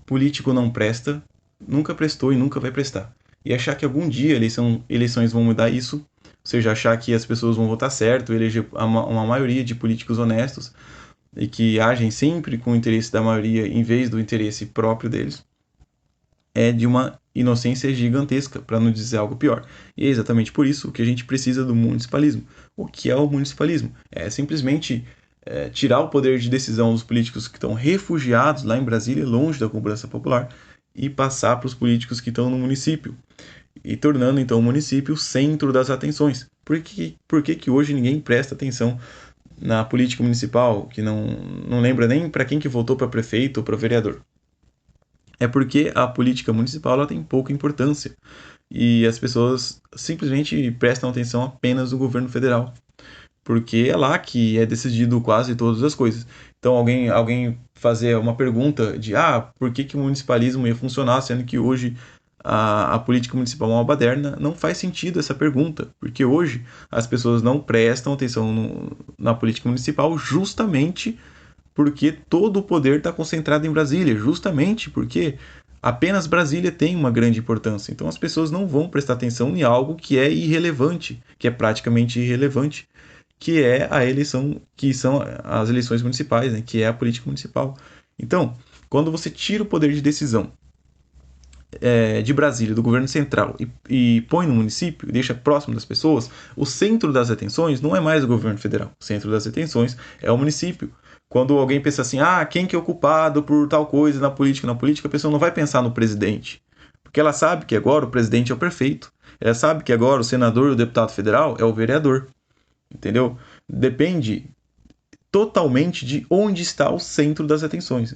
político não presta, nunca prestou e nunca vai prestar. E achar que algum dia eleições vão mudar isso, ou seja, achar que as pessoas vão votar certo, eleger uma maioria de políticos honestos e que agem sempre com o interesse da maioria em vez do interesse próprio deles, é de uma inocência gigantesca, para não dizer algo pior. E é exatamente por isso que a gente precisa do municipalismo. O que é o municipalismo? É simplesmente tirar o poder de decisão dos políticos que estão refugiados lá em Brasília, longe da cobrança popular, e passar para os políticos que estão no município, e tornando então o município o centro das atenções. Por que hoje ninguém presta atenção na política municipal, que não lembra nem para quem que votou para prefeito ou para vereador? É porque a política municipal ela tem pouca importância e as pessoas simplesmente prestam atenção apenas no governo federal, porque é lá que é decidido quase todas as coisas. Então alguém fazer uma pergunta de por que que o municipalismo ia funcionar, sendo que hoje a política municipal é uma baderna, não faz sentido essa pergunta, porque hoje as pessoas não prestam atenção na política municipal justamente porque todo o poder está concentrado em Brasília, justamente porque apenas Brasília tem uma grande importância. Então as pessoas não vão prestar atenção em algo que é irrelevante, que é praticamente irrelevante, que é a eleição, que são as eleições municipais, né, que é a política municipal. Então, quando você tira o poder de decisão de Brasília, do governo central, e põe no município, deixa próximo das pessoas, o centro das atenções não é mais o governo federal. O centro das atenções é o município. Quando alguém pensa assim, quem que é o culpado por tal coisa na política, a pessoa não vai pensar no presidente. Porque ela sabe que agora o presidente é o prefeito. Ela sabe que agora o senador e o deputado federal é o vereador. Entendeu? Depende totalmente de onde está o centro das atenções.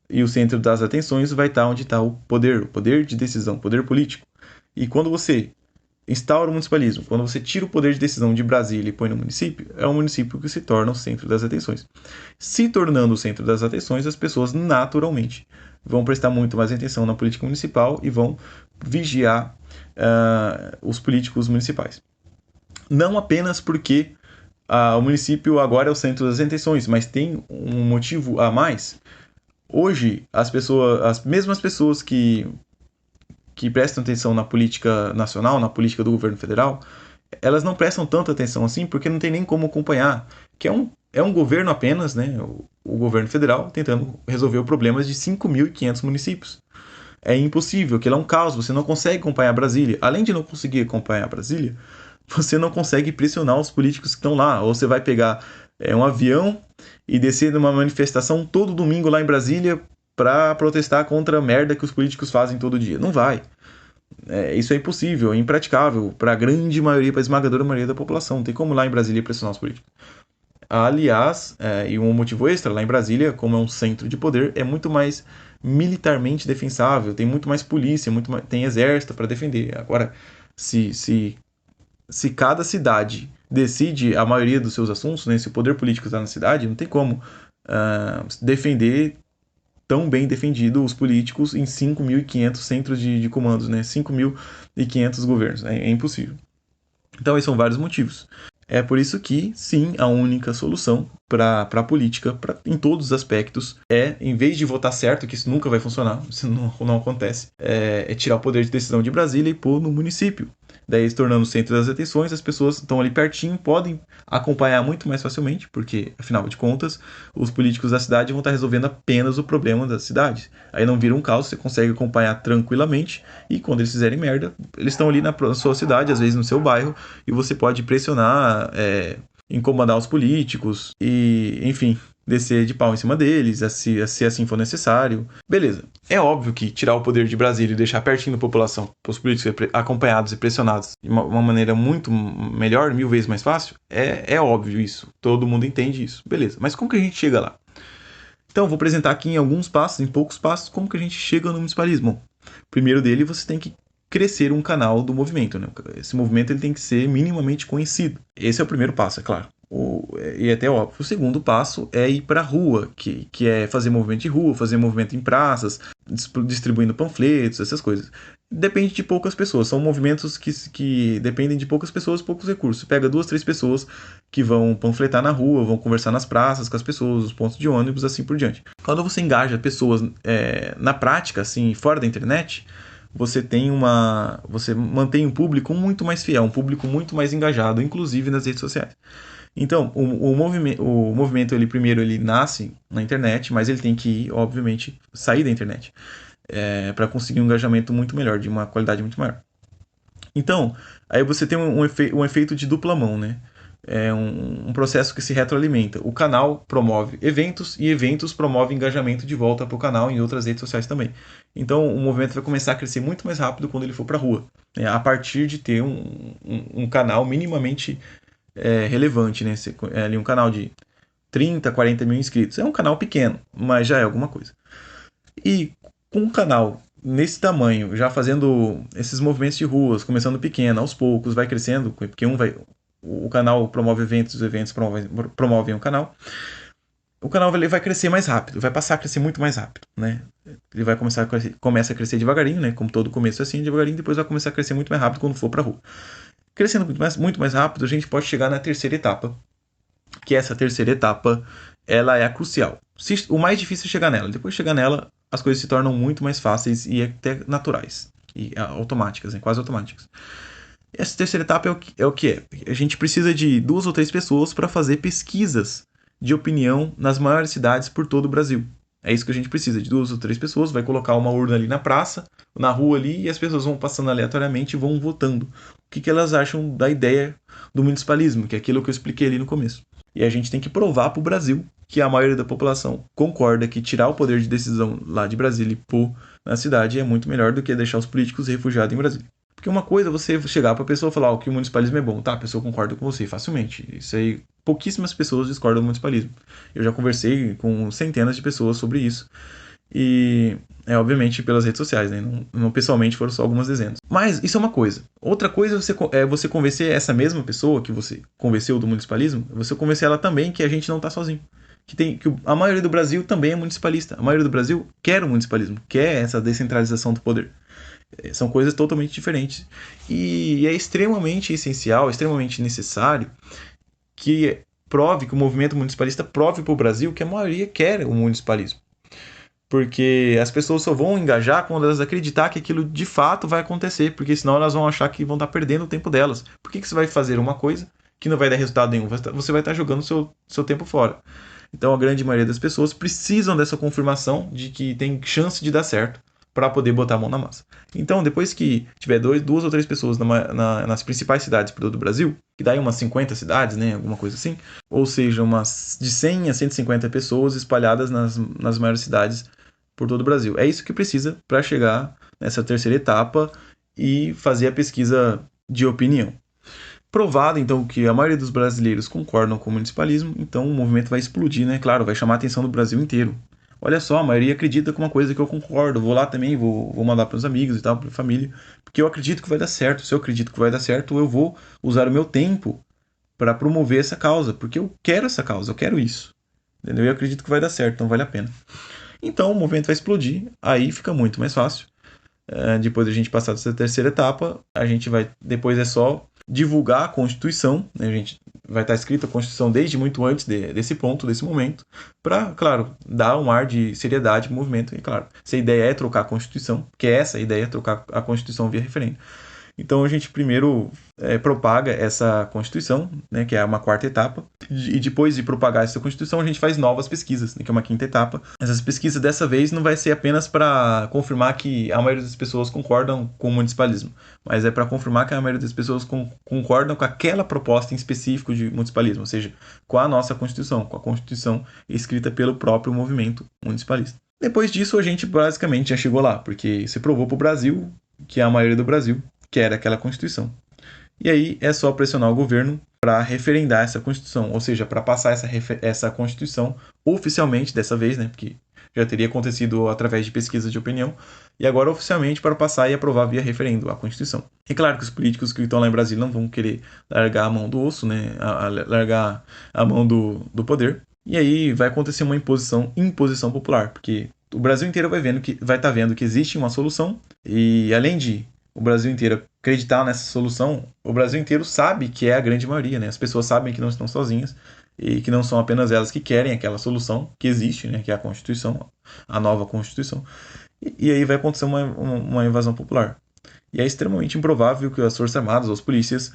E o centro das atenções vai estar onde está o poder de decisão, o poder político. E quando você instaura o municipalismo, quando você tira o poder de decisão de Brasília e põe no município, é o município que se torna o centro das atenções. Se tornando o centro das atenções, as pessoas naturalmente vão prestar muito mais atenção na política municipal e vão vigiar os políticos municipais. Não apenas porque o município agora é o centro das atenções, mas tem um motivo a mais. Hoje, as mesmas pessoas que prestam atenção na política nacional, na política do governo federal, elas não prestam tanta atenção assim porque não tem nem como acompanhar. Que é um governo apenas, né, o governo federal, tentando resolver os problemas de 5.500 municípios. É impossível, aquilo é um caos, você não consegue acompanhar Brasília. Além de não conseguir acompanhar Brasília, você não consegue pressionar os políticos que estão lá. Ou você vai pegar um avião e descer numa manifestação todo domingo lá em Brasília para protestar contra a merda que os políticos fazem todo dia. Não vai. Isso é impossível, é impraticável para a grande maioria, para a esmagadora maioria da população. Não tem como lá em Brasília pressionar os políticos. Aliás, e um motivo extra, lá em Brasília, como é um centro de poder, é muito mais militarmente defensável, tem muito mais polícia, tem exército para defender. Agora, se cada cidade decide a maioria dos seus assuntos, né, se o poder político está na cidade, não tem como defender tão bem defendido os políticos em 5.500 centros de comandos, né, 5.500 governos. É impossível. Então, esses são vários motivos. É por isso que, sim, a única solução para a política, em todos os aspectos, em vez de votar certo, que isso nunca vai funcionar, isso não acontece, é tirar o poder de decisão de Brasília e pôr no município. Daí, se tornando o centro das atenções, as pessoas estão ali pertinho, podem acompanhar muito mais facilmente, porque, afinal de contas, os políticos da cidade vão estar resolvendo apenas o problema da cidade. Aí não vira um caos, você consegue acompanhar tranquilamente, e quando eles fizerem merda, eles estão ali na sua cidade, às vezes no seu bairro, e você pode pressionar, incomodar os políticos, e, enfim, descer de pau em cima deles, se assim for necessário. Beleza. É óbvio que tirar o poder de Brasília e deixar pertinho da população, para os políticos acompanhados e pressionados de uma maneira muito melhor, 1000 vezes mais fácil, é óbvio isso. Todo mundo entende isso. Beleza. Mas como que a gente chega lá? Então, vou apresentar aqui em poucos passos, como que a gente chega no municipalismo. Primeiro dele, você tem que crescer um canal do movimento, né? Esse movimento ele tem que ser minimamente conhecido. Esse é o primeiro passo, é claro. e até óbvio, o segundo passo é ir para a rua, que é fazer movimento de rua, fazer movimento em praças, distribuindo panfletos, essas coisas. Depende de poucas pessoas, são movimentos que dependem de poucas pessoas, poucos recursos. Pega 2, 3 pessoas que vão panfletar na rua, vão conversar nas praças com as pessoas, os pontos de ônibus, assim por diante. Quando você engaja pessoas na prática, assim, fora da internet, você mantém um público muito mais fiel, um público muito mais engajado, inclusive nas redes sociais. Então, o movimento ele primeiro ele nasce na internet, mas ele tem que, obviamente, sair da internet para conseguir um engajamento muito melhor, de uma qualidade muito maior. Então, aí você tem um efeito de dupla mão, né? É um processo que se retroalimenta. O canal promove eventos e eventos promovem engajamento de volta para o canal em outras redes sociais também. Então, o movimento vai começar a crescer muito mais rápido quando ele for para a rua, né? A partir de ter um canal minimamente relevante, né? Ali um canal de 30, 40 mil inscritos. É um canal pequeno, mas já é alguma coisa. E com um canal nesse tamanho, já fazendo esses movimentos de ruas, começando pequeno, aos poucos, vai crescendo, porque o canal promove eventos, os eventos promovem o canal. O canal vai crescer mais rápido, vai passar a crescer muito mais rápido, né? Ele vai começa a crescer devagarinho, né? Como todo começo é assim, devagarinho, depois vai começar a crescer muito mais rápido quando for para rua. Crescendo muito mais rápido, a gente pode chegar na terceira etapa, que essa terceira etapa, ela é a crucial. O mais difícil é chegar nela. Depois de chegar nela, as coisas se tornam muito mais fáceis e até naturais. E automáticas, né? Quase automáticas. Essa terceira etapa é o que é. A gente precisa de 2 ou 3 pessoas para fazer pesquisas de opinião nas maiores cidades por todo o Brasil. É isso que a gente precisa, de 2 ou 3 pessoas, vai colocar uma urna ali na praça, na rua ali, e as pessoas vão passando aleatoriamente e vão votando. O que elas acham da ideia do municipalismo, que é aquilo que eu expliquei ali no começo. E a gente tem que provar para o Brasil que a maioria da população concorda que tirar o poder de decisão lá de Brasília e pôr na cidade é muito melhor do que deixar os políticos refugiados em Brasília. Porque uma coisa é você chegar para a pessoa e falar que o municipalismo é bom, tá? A pessoa concorda com você facilmente. Isso aí, pouquíssimas pessoas discordam do municipalismo. Eu já conversei com centenas de pessoas sobre isso. E obviamente pelas redes sociais, né? Não pessoalmente, foram só algumas dezenas. Mas isso é uma coisa. Outra coisa é você convencer essa mesma pessoa que você convenceu do municipalismo, você convencer ela também que a gente não está sozinho. Que a maioria do Brasil também é municipalista. A maioria do Brasil quer o municipalismo, quer essa descentralização do poder. São coisas totalmente diferentes. E é extremamente essencial, extremamente necessário que o movimento municipalista prove para o Brasil que a maioria quer o municipalismo. Porque as pessoas só vão engajar quando elas acreditar que aquilo de fato vai acontecer, porque senão elas vão achar que vão estar perdendo o tempo delas. Por que você vai fazer uma coisa que não vai dar resultado nenhum? Você vai estar jogando seu tempo fora. Então a grande maioria das pessoas precisam dessa confirmação de que tem chance de dar certo para poder botar a mão na massa. Então, depois que tiver 2 ou 3 pessoas nas principais cidades do Brasil, que daí umas 50 cidades, né, alguma coisa assim, ou seja, umas de 100 a 150 pessoas espalhadas nas maiores cidades por todo o Brasil. É isso que precisa para chegar nessa terceira etapa e fazer a pesquisa de opinião. Provado, então, que a maioria dos brasileiros concordam com o municipalismo, então o movimento vai explodir, né? Claro, vai chamar a atenção do Brasil inteiro. Olha só, a maioria acredita com uma coisa que eu concordo, vou lá também, vou mandar para os amigos e tal, para a família, porque eu acredito que vai dar certo. Se eu acredito que vai dar certo, eu vou usar o meu tempo para promover essa causa, porque eu quero essa causa, eu quero isso. Entendeu? Eu acredito que vai dar certo, então vale a pena. Então o movimento vai explodir, aí fica muito mais fácil. Depois da gente passar dessa terceira etapa, a gente vai, depois é só divulgar a Constituição, né? A gente vai estar escrita a Constituição desde muito antes desse ponto, desse momento, para, claro, dar um ar de seriedade ao movimento. E, claro, se a ideia é trocar a Constituição, que é essa a ideia, trocar a Constituição via referendo. Então a gente primeiro propaga essa Constituição, né, que é uma quarta etapa, e depois de propagar essa Constituição a gente faz novas pesquisas, né, que é uma quinta etapa. Essas pesquisas dessa vez não vai ser apenas para confirmar que a maioria das pessoas concordam com o municipalismo, mas é para confirmar que a maioria das pessoas concordam com aquela proposta em específico de municipalismo, ou seja, com a nossa Constituição, com a Constituição escrita pelo próprio movimento municipalista. Depois disso a gente basicamente já chegou lá, porque se provou para o Brasil que a maioria do Brasil quer aquela Constituição. E aí é só pressionar o governo para referendar essa Constituição, ou seja, para passar essa Constituição oficialmente dessa vez, né? Porque já teria acontecido através de pesquisas de opinião, e agora oficialmente para passar e aprovar via referendo a Constituição. É claro que os políticos que estão lá em Brasília não vão querer largar a mão do osso, né, largar a mão do poder, e aí vai acontecer uma imposição popular, porque o Brasil inteiro vai estar vendo que existe uma solução, e além de o Brasil inteiro acreditar nessa solução, o Brasil inteiro sabe que é a grande maioria, né? As pessoas sabem que não estão sozinhas e que não são apenas elas que querem aquela solução que existe, né? Que é a Constituição, a nova Constituição. E aí vai acontecer uma invasão popular. E é extremamente improvável que as Forças Armadas ou as polícias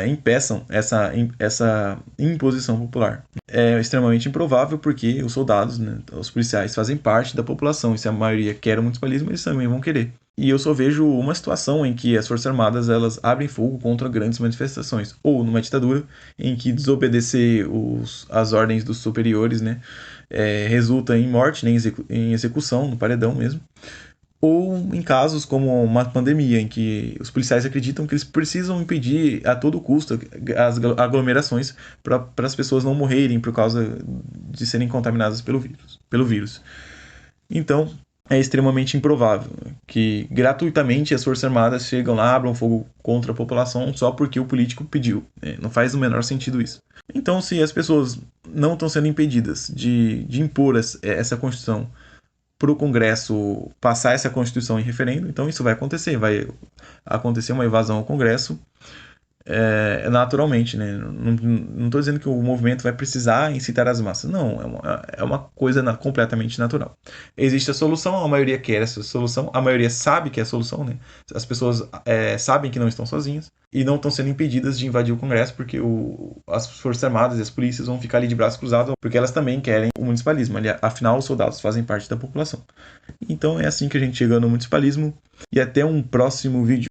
impeçam essa imposição popular. É extremamente improvável porque os soldados, né, os policiais, fazem parte da população. E se a maioria quer o municipalismo, eles também vão querer. E eu só vejo uma situação em que as Forças Armadas elas abrem fogo contra grandes manifestações. Ou numa ditadura em que desobedecer as ordens dos superiores, né, resulta em morte, né, em execução, no paredão mesmo. Ou em casos como uma pandemia, em que os policiais acreditam que eles precisam impedir a todo custo as aglomerações para as pessoas não morrerem por causa de serem contaminadas pelo vírus. Então, é extremamente improvável que gratuitamente as Forças Armadas chegam lá, abram fogo contra a população só porque o político pediu. Não faz o menor sentido isso. Então, se as pessoas não estão sendo impedidas de impor essa Constituição para o Congresso passar essa Constituição em referendo, então isso vai acontecer uma invasão ao Congresso naturalmente, né? Não estou dizendo que o movimento vai precisar incitar as massas, não, é uma coisa completamente natural. Existe a solução, a maioria quer essa solução, a maioria sabe que é a solução, né? As pessoas sabem que não estão sozinhas e não estão sendo impedidas de invadir o Congresso porque as Forças Armadas e as polícias vão ficar ali de braços cruzados porque elas também querem o municipalismo, afinal os soldados fazem parte da população. Então é assim que a gente chega no municipalismo e até um próximo vídeo.